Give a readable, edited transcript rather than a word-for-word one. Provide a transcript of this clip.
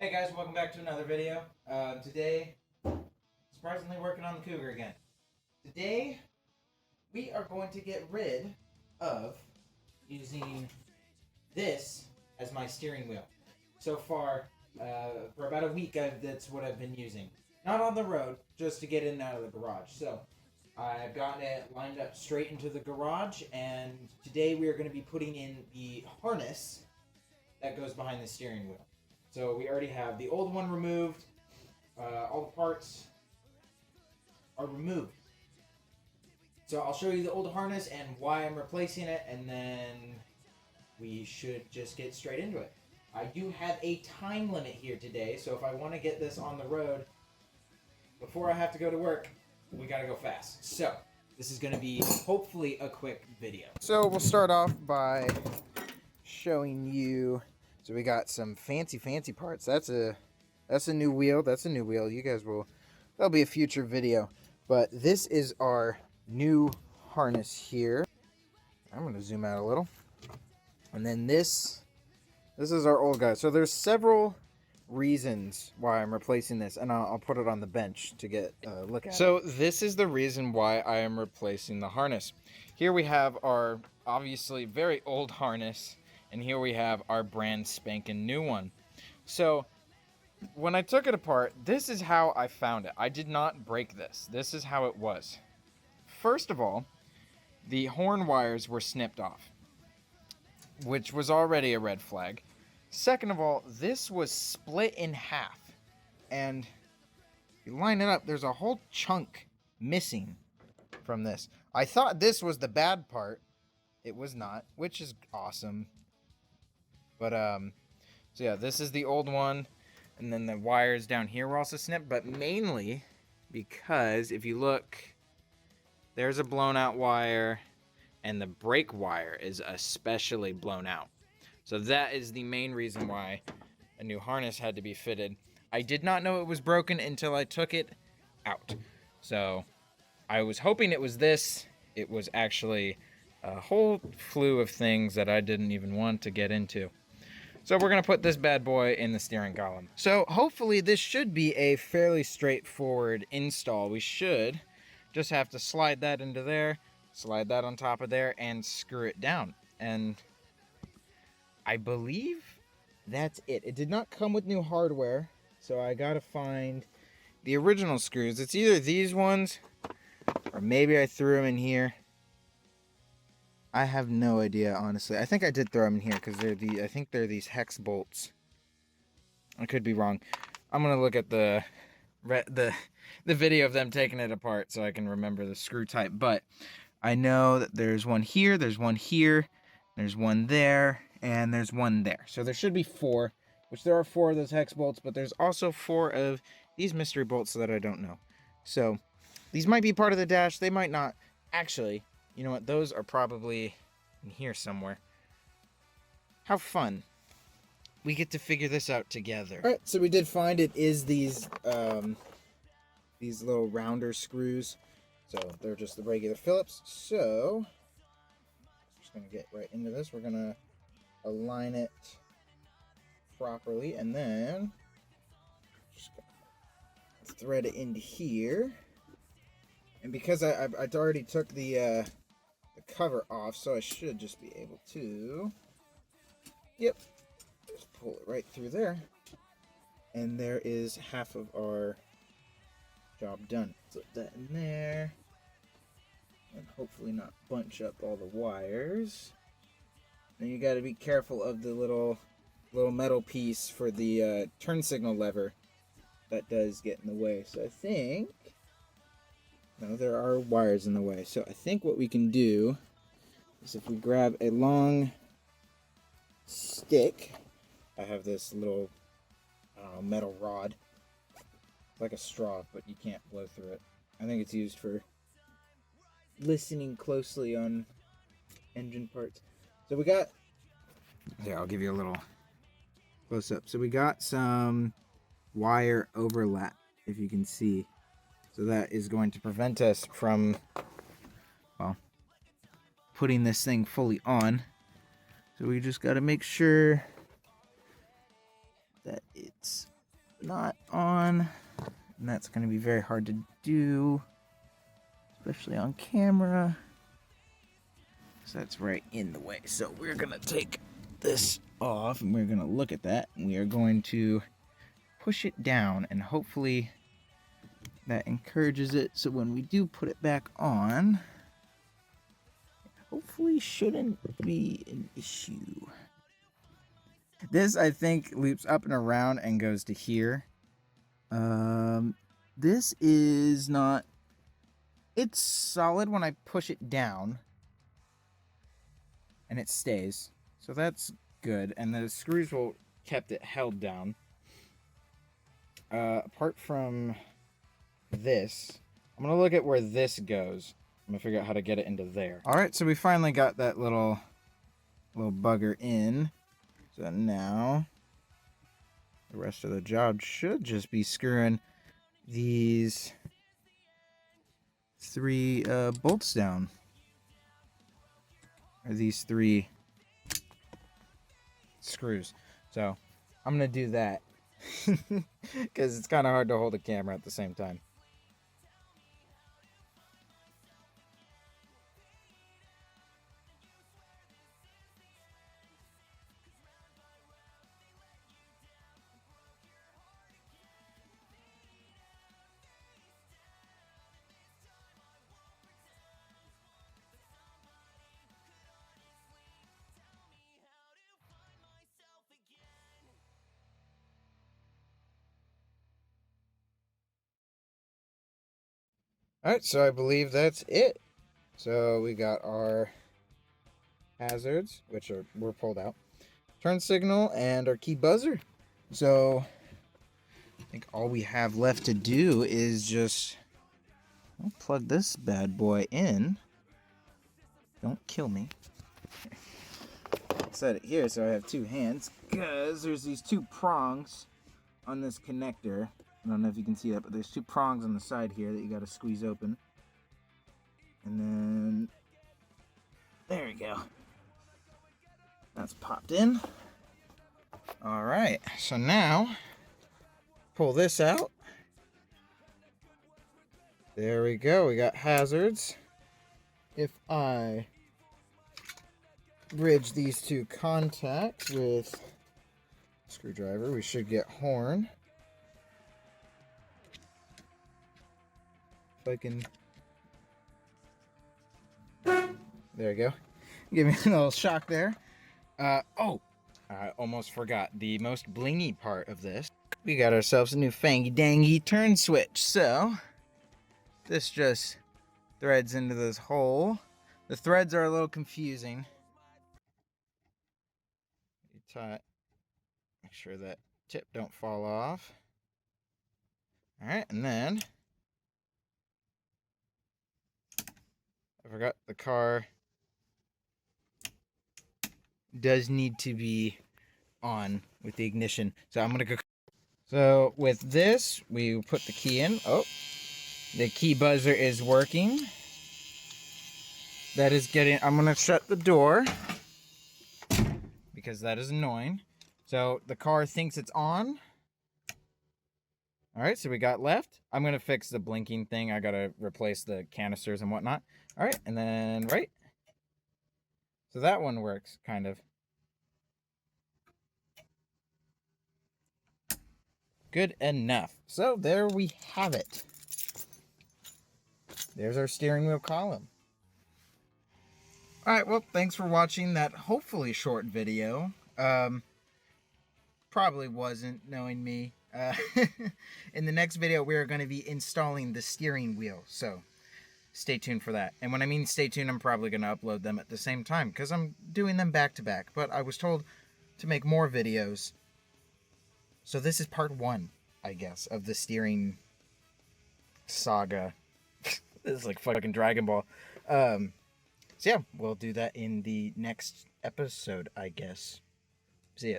Hey guys, welcome back to another video. Today, surprisingly working on the Cougar again. Today, we are going to get rid of using this as my steering wheel. So far, for about a week, that's what I've been using. Not on the road, just to get in and out of the garage. So, I've gotten it lined up straight into the garage, and today we are going to be putting in the harness that goes behind the steering wheel. So we already have the old one removed. All the parts are removed. So I'll show you the old harness and why I'm replacing it, and then we should just get straight into it. I do have a time limit here today, so if I want to get this on the road before I have to go to work, we gotta go fast. So this is gonna be hopefully a quick video. So we'll start off by showing you. So we got some fancy parts. That's a new wheel. That's a new wheel. You guys will, that'll be a future video. But this is our new harness here. I'm going to zoom out a little. And then this is our old guy. So there's several reasons why I'm replacing this, and I'll put it on the bench to get a look at it. So this is the reason why I am replacing the harness. Here we have our obviously very old harness, and here we have our brand spanking new one. So when I took it apart, this is how I found it. I did not break this. This is how it was. First of all, the horn wires were snipped off, which was already a red flag. Second of all, this was split in half. And if you line it up, there's a whole chunk missing from this. I thought this was the bad part. It was not, which is awesome. But, so yeah, this is the old one, and then the wires down here were also snipped, but mainly because if you look, there's a blown out wire, and the brake wire is especially blown out. So that is the main reason why a new harness had to be fitted. I did not know it was broken until I took it out. So I was hoping it was this. It was actually a whole slew of things that I didn't even want to get into. So we're going to put this bad boy in the steering column. So hopefully this should be a fairly straightforward install. We should just have to slide that into there, slide that on top of there, and screw it down. And I believe that's it. It did not come with new hardware, so I got to find the original screws. It's either these ones, or maybe I threw them in here. I have no idea, honestly. I think I did throw them in here because I think they're these hex bolts. I could be wrong. I'm gonna look at the video of them taking it apart so I can remember the screw type. But I know that there's one here, there's one here, there's one there, and there's one there. So there should be 4, which there are 4 of those hex bolts, but there's also 4 of these mystery bolts that I don't know. So these might be part of the dash. They might not. Actually, you know what? Those are probably in here somewhere. How fun. We get to figure this out together. All right, so we did find it is these little rounder screws. So they're just the regular Phillips. So just going to get right into this. We're going to align it properly, and then just thread it into here. And because I already took the cover off, so I should just be able to, yep, just pull it right through there, and there is half of our job done. Slip that in there, and hopefully not bunch up all the wires. Then you got to be careful of the little metal piece for the turn signal lever that does get in the way. So I think, no, there are wires in the way. So I think what we can do is if we grab a long stick, I have this little, I don't know, metal rod. It's like a straw, but you can't blow through it. I think it's used for listening closely on engine parts. So we got, here, I'll give you a little close up. So we got some wire overlap, if you can see. So that is going to prevent us from, well, putting this thing fully on. So we just got to make sure that it's not on, and that's going to be very hard to do, especially on camera, because that's right in the way. So we're going to take this off, and we're going to look at that, and we are going to push it down, and hopefully that encourages it, so when we do put it back on, hopefully shouldn't be an issue. This, I think, loops up and around and goes to here. This is not... It's solid when I push it down, and it stays, so that's good, and the screws will kept it held down. Apart from this, I'm gonna look at where this goes. I'm gonna figure out how to get it into there. All right, so we finally got that little bugger in. So now the rest of the job should just be screwing these 3 bolts down, or these 3 screws. So I'm gonna do that because it's kind of hard to hold a camera at the same time. Alright, so I believe that's it. So we got our hazards, which were pulled out, turn signal, and our key buzzer. So I think all we have left to do is just plug this bad boy in. Don't kill me. Set it here so I have 2 hands, because there's these 2 prongs on this connector. I don't know if you can see that, but there's 2 prongs on the side here that you got to squeeze open. And then, there we go. That's popped in. Alright, so now, pull this out. There we go, we got hazards. If I bridge these 2 contacts with screwdriver, we should get horn. If I can... There we go. Give me a little shock there. Oh, I almost forgot the most blingy part of this. We got ourselves a new fangy-dangy turn switch. So, this just threads into this hole. The threads are a little confusing. You tie it. Make sure that tip don't fall off. Alright, and then I forgot the car does need to be on with the ignition. So I'm gonna go. So with this, we put the key in. Oh, the key buzzer is working. That is getting, I'm gonna shut the door because that is annoying. So the car thinks it's on. All right, so we got left. I'm gonna fix the blinking thing. I gotta replace the canisters and whatnot. All right, and then right. So that one works, kind of. Good enough. So there we have it. There's our steering wheel column. Alright, well, thanks for watching that hopefully short video. Probably wasn't, knowing me. In the next video, we are going to be installing the steering wheel, so stay tuned for that. And when I mean stay tuned, I'm probably going to upload them at the same time, because I'm doing them back to back. But I was told to make more videos, so this is part 1, I guess, of the steering saga. This is like fucking Dragon Ball. So yeah, we'll do that in the next episode, I guess. See ya.